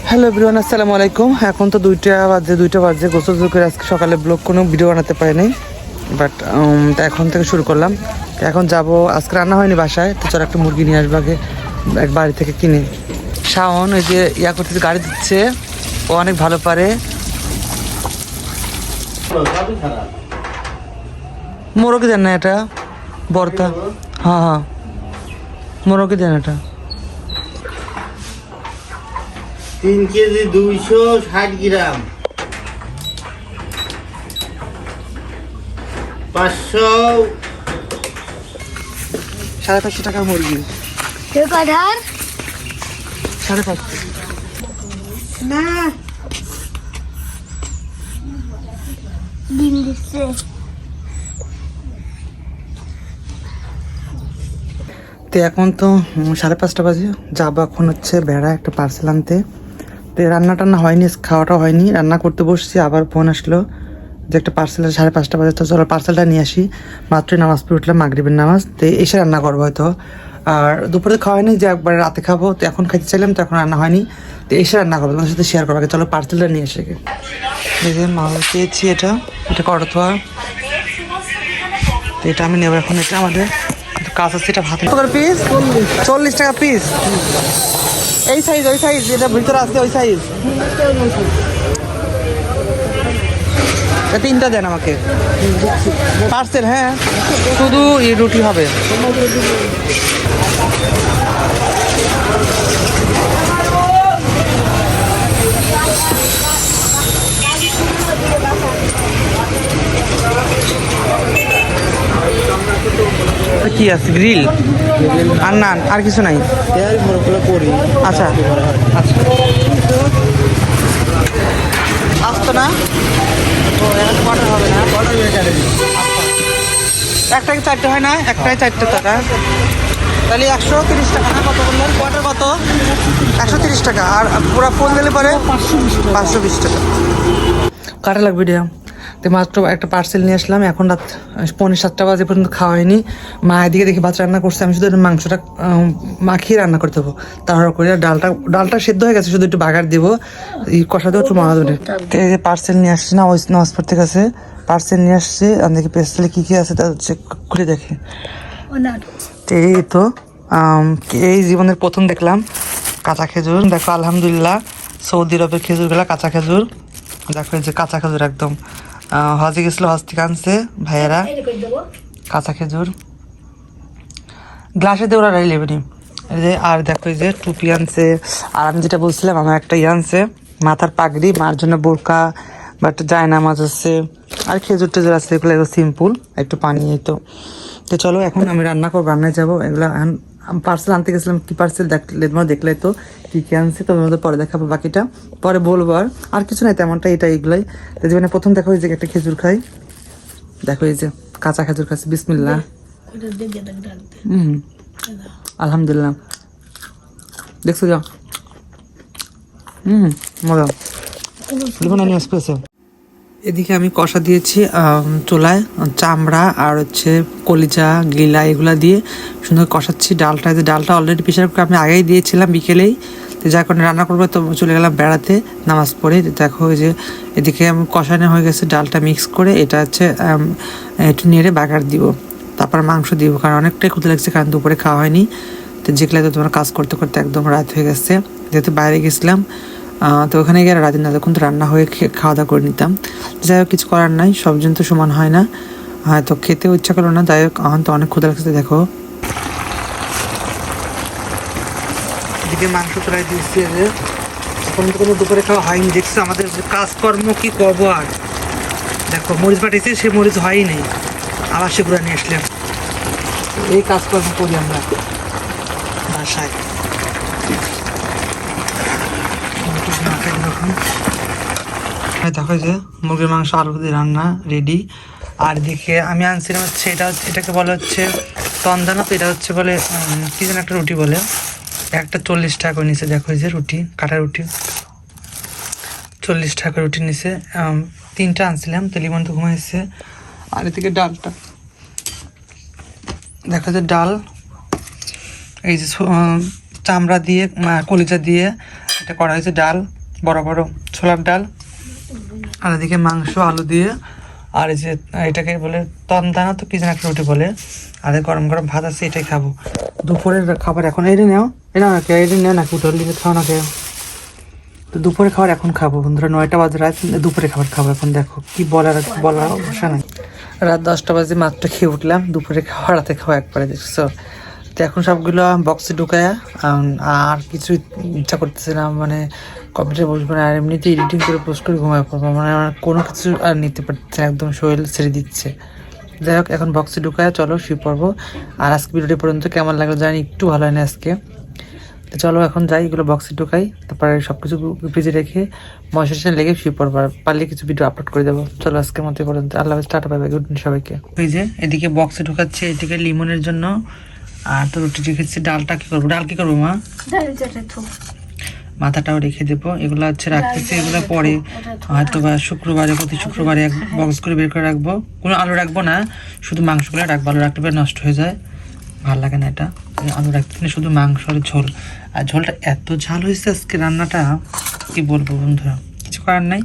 Hello everyone, আসসালামু আলাইকুম। এখন তো দুইটা বাজে গোসল করে আজকে সকালে ব্লগ কোনো ভিডিও বানাতে পারিনি, বাট এখন থেকে শুরু করলাম। এখন যাব, আজকে রান্না হয়নি বাসায়, তো চল একটা মুরগি নিয়ে আসবো আগে এক বাড়ি থেকে কিনে। শাওন ওই যে করতেছে, গাড়ি দিচ্ছে, ও অনেক ভালো পারে। মোরগি দেন না এটা বর্তা, হ্যাঁ মোরগি দেন এটা। 3 কেজি 260 গ্রাম 500 550 টাকার মুরগি, 550 না ডিম দিচ্ছে। তো এখন তো 5:30 বাজে, যাবো এখন হচ্ছে বেড়া একটা পার্সেল আনতে। তো রান্না টান্না হয়নি, খাওয়াটা হয়নি, রান্না করতে বসছি, আবার ফোন আসলো যে একটা পার্সেল 5:30 বাজে, তো চলো পার্সেলটা নিয়ে আসি। মাত্রই নামাজ পড়ে উঠলাম, মাগরিবের নামাজ, তো এসে রান্না করবো হয়তো। আর দুপুরে খাওয়া হয়নি, যে একবার রাতে খাবো, তো এখন খাইতে চাইলাম, তো এখন রান্না হয়নি, তো এসে রান্না করবো, তোমার সাথে শেয়ার করবো। আগে চলো পার্সেলটা নিয়ে এসে এই যে মাল পেয়েছি, এটা করতোয়া, তো এটা আমি নেবো এখন। এটা আমাদের কাজ আছে, এটা ভাত পিস 40 টাকা পিস। এই সাইজ, ওই সাইজ যেটা ভিতরে আছে ওই সাইজ, 3টা দেন আমাকে পার্সেল। হ্যাঁ, শুধু রুটি হবে। কি আছে, গ্রিল আর নান, আর কিছু নাই। আচ্ছা আচ্ছা, আসতো না তো, অর্ডার হবে না। একটাই 4টে হয় না, একটাই 4টে টাকা, তাহলে 130 টাকা না? কত বললেন কোয়ার্টার কত? 130 টাকা, আর পুরো ফুল দিলে পরে 520 টাকা কাটা লাগবে। ডিয়া তো মাত্র একটা পার্সেল নিয়ে আসলাম, এখন রাত 6:45 বাজে পর্যন্ত খাওয়া হয়নি। মা এদিকে দেখি ভাত রান্না করছে, আমি শুধু মাংসটা মাখিয়ে রান্না করতে হবো তাড়াহুড়ো করে। ডালটা সেদ্ধ হয়ে গেছে, শুধু একটু বাগার দিব, এই কষা দেবো, একটু মারা দেবে। তো এই যে পার্সেল নিয়ে আসছি না, ওই নামাজ পড়তে গেছে, পার্সেল নিয়ে আসছে, আর দেখি পেস্টেলে কী কী আছে তা হচ্ছে খুলে দেখে। তো এই তো এই জীবনের প্রথম দেখলাম কাঁচা খেজুর। দেখো আলহামদুলিল্লাহ, সৌদি আরবের খেজুরগুলা কাঁচা খেজুর। দেখো এই যে কাঁচা খেজুর, একদম হজে গেছিলো, হজ থেকে আনছে ভাইয়েরা কাঁচা খেজুর, গ্লাসে দিয়ে ওরা লেবেনি। এই যে আর দেখো এই যে টুপি আনছে, আর আমি যেটা বলছিলাম আমার একটা আনছে মাথার পাগড়ি, মার জন্য বোরকা বা একটা জায়নামাজ আছে, আর খেজুর টেজুর আছে, এগুলো সিম্পল, একটু পানি। এই তো চলো এখন আমি রান্না করবো, রান্নায় যাবো। এগুলো পার্সেল আনতে গেছিলাম, কি পার্সেল দেখলে তো কী কী আনছে, তো আমাদের পরে দেখাবো, বাকিটা পরে বলবো। আর কিছু নাই তেমনটা, এইগুলাই। তো জীবনে প্রথম দেখো এই যে একটা খেজুর খাই, দেখো এই যে কাঁচা খেজুর খাচ্ছি, বিসমিল্লাহ। আলহামদুলিল্লাহ, দেখছো যাও, মজা জীবনে নিয়ে আসতেছে। এদিকে আমি কষা দিয়েছি চুলায়, চামড়া আর হচ্ছে কলিজা গিলা এগুলা দিয়ে সুন্দর কষাচ্ছি। ডালটা অলরেডি প্রেশার কুকারে আমি আগেই দিয়েছিলাম বিকেলেই, তো যার কারণে রান্না করবো, তো চলে গেলাম বেড়াতে নামাজ পড়ে। দেখো এই যে এদিকে আমি কষানো হয়ে গেছে, ডালটা মিক্স করে এটা হচ্ছে একটু নেড়ে বাগার দিব, তারপর মাংস দিব, কারণ অনেকটাই ক্ষুধা লাগছে, কারণ দুপুরে খাওয়া হয়নি। তো যেগুলো তো তোমার কাজ করতে করতে একদম রাত হয়ে গেছে, যেহেতু বাইরে গেছিলাম, তো ওখানে গিয়ে রাতে না, তখন তো রান্না হয়ে খাওয়া দাওয়া করে নিতাম। যাই হোক, কিছু করার নাই, সব জন তো সমান হয় না, হয়তো খেতেও ইচ্ছা করলো না। যাই হোক, এখন তো অনেক ক্ষুধা লাগছে। দেখো এদিকে মাংস চড়াই দিয়েছি, এখন তো কোনো দুপুরে খাওয়া হয়নি। দেখছো আমাদের কাজকর্ম কি করবো আর। দেখো মরিচ পাঠিয়েছি, সে মরিচ হয়ই নেই, আবার সেগুলো নিয়ে আসলাম। এই কাজকর্ম করি আমরা বাসায়। দেখো যে মুরগির মাংস আলু দিয়ে রান্না রেডি। আর এদিকে আমি আনছিলাম হচ্ছে এটাকে বলে হচ্ছে তন্দানা, তো এটা হচ্ছে বলে কি যেন একটা রুটি বলে, একটা 40 টাকা করে নিচে। দেখো এই যে রুটি, কাটা রুটি 40 টাকা রুটি নিচে, 3টা আনছিলাম, তো লিমন তো ঘুমাইছে। আর এদিকে ডালটা দেখো যে ডাল, এই যে চামড়া দিয়ে কলিজা দিয়ে এটা করা হয়েছে ডাল, বড় বড় ছোলার ডাল, আর এদিকে মাংস আলু দিয়ে, আর এই যে এটাকে বলে তন্দানা তো কি যেন একটা রুটি বলে, আর এই গরম গরম ভাত আছে, এটাই খাবো দুপুরের খাবার। এখন এড়ে নেও, এটা না কেউ এড়ে নেও না, কুটোর দিকে খাও না কেউ। তো দুপুরে খাবার এখন খাবো বন্ধুরা, 9টা বাজে রাত, দুপুরে খাবার খাবো এখন। দেখো কি বলার ভাষা নাই। রাত 10টা বাজে মাত্র খেয়ে উঠলাম, দুপুরে খাওয়া রাতে খাওয়া একবারে, দেখছো। তো এখন সবগুলো বক্সে ঢুকায়, আর কিছু ইচ্ছা করতেছে না, মানে কম্পিউটারে বসবো না, আর এমনিতে এডিটিং করে পোস্ট করে ঘুমায় পড়বো, মানে আমার কোনো কিছু আর নিতে পারছে না, একদম শরীর ছেড়ে দিচ্ছে। যাই হোক এখন বক্সে ঢুকায় চলো শুয়ে পড়বো। আর আজকে ভিডিওটি পর্যন্ত কেমন লাগলো জানি, একটু ভালো হয় না আজকে। তো চলো এখন যাই, এগুলো বক্সে ঢুকাই, তারপরে সব কিছু ফ্রিজে রেখে ময়সেশন লেগে শুয়ে পড়বো, আর পারলে কিছু ভিডিও আপলোড করে দেবো। চলো আজকের মতো পর্যন্ত, আল্লাহ হাফেজ, tata, bye bye, good night সবাইকে। ওই যে এদিকে বক্সে ঢুকাচ্ছে, এদিকে লিমনের জন্য, আর তো রুটি রেখেছি। ডালটা কি করবো, ডাল কি করবো মা? মাথাটাও রেখে দেবো, এগুলো হচ্ছে রাখতেছি, এগুলো পরে হয়তো বা শুক্রবারে, প্রতি শুক্রবারে এক বক্স করে বের করে রাখবো। কোনো আলু রাখবো না, শুধু মাংসগুলো রাখবো, আলু রাখতে পারে নষ্ট হয়ে যায়, ভালো লাগে না এটা। আলু রাখতে না, শুধু মাংস আর ঝোল। আর ঝোলটা এত ঝাল হয়েছে আজকে রান্নাটা, কি বলবো বন্ধুরা, কিছু করার নাই।